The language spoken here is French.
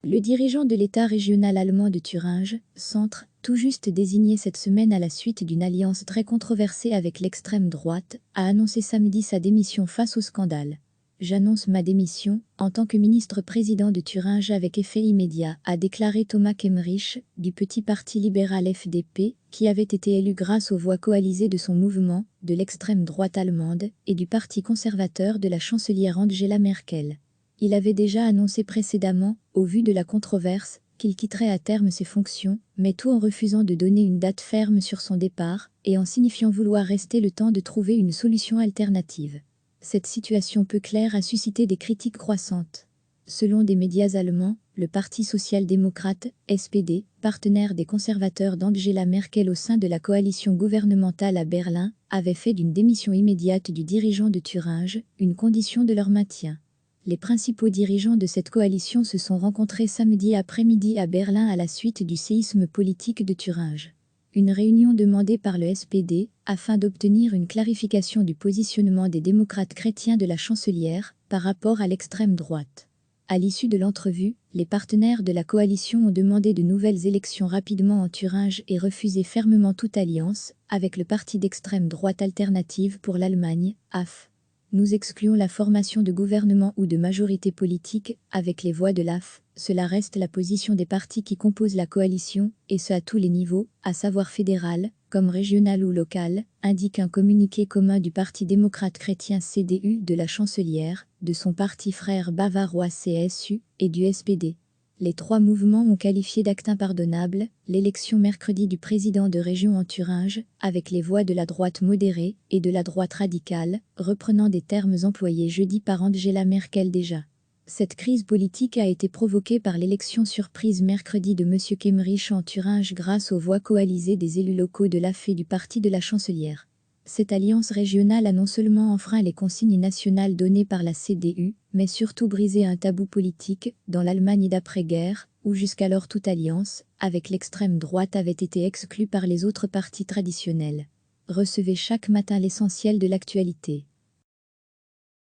Le dirigeant de l'État régional allemand de Thuringe, Centre, tout juste désigné cette semaine à la suite d'une alliance très controversée avec l'extrême droite, a annoncé samedi sa démission face au scandale. J'annonce ma démission en tant que ministre-président de Thuringe avec effet immédiat, a déclaré Thomas Kemmerich, du petit parti libéral FDP, qui avait été élu grâce aux voix coalisées de son mouvement, de l'extrême droite allemande, et du parti conservateur de la chancelière Angela Merkel. Il avait déjà annoncé précédemment, au vu de la controverse, qu'il quitterait à terme ses fonctions, mais tout en refusant de donner une date ferme sur son départ, et en signifiant vouloir rester le temps de trouver une solution alternative. Cette situation peu claire a suscité des critiques croissantes. Selon des médias allemands, le Parti social-démocrate, SPD, partenaire des conservateurs d'Angela Merkel au sein de la coalition gouvernementale à Berlin, avait fait d'une démission immédiate du dirigeant de Thuringe une condition de leur maintien. Les principaux dirigeants de cette coalition se sont rencontrés samedi après-midi à Berlin à la suite du séisme politique de Thuringe. Une réunion demandée par le SPD, afin d'obtenir une clarification du positionnement des démocrates chrétiens de la chancelière par rapport à l'extrême droite. À l'issue de l'entrevue, les partenaires de la coalition ont demandé de nouvelles élections rapidement en Thuringe et refusé fermement toute alliance avec le parti d'extrême droite Alternative pour l'Allemagne, AF. Nous excluons la formation de gouvernement ou de majorité politique avec les voix de l'AF. Cela reste la position des partis qui composent la coalition, et ce à tous les niveaux, à savoir fédéral, comme régional ou local, indique un communiqué commun du Parti démocrate chrétien CDU de la chancelière, de son parti frère bavarois CSU et du SPD. Les trois mouvements ont qualifié d'acte impardonnable l'élection mercredi du président de région en Thuringe, avec les voix de la droite modérée et de la droite radicale, reprenant des termes employés jeudi par Angela Merkel déjà. Cette crise politique a été provoquée par l'élection surprise mercredi de M. Kemmerich en Thuringe grâce aux voix coalisées des élus locaux de l'AF et du parti de la chancelière. Cette alliance régionale a non seulement enfreint les consignes nationales données par la CDU, mais surtout brisé un tabou politique dans l'Allemagne d'après-guerre, où jusqu'alors toute alliance avec l'extrême droite avait été exclue par les autres partis traditionnels. Recevez chaque matin l'essentiel de l'actualité.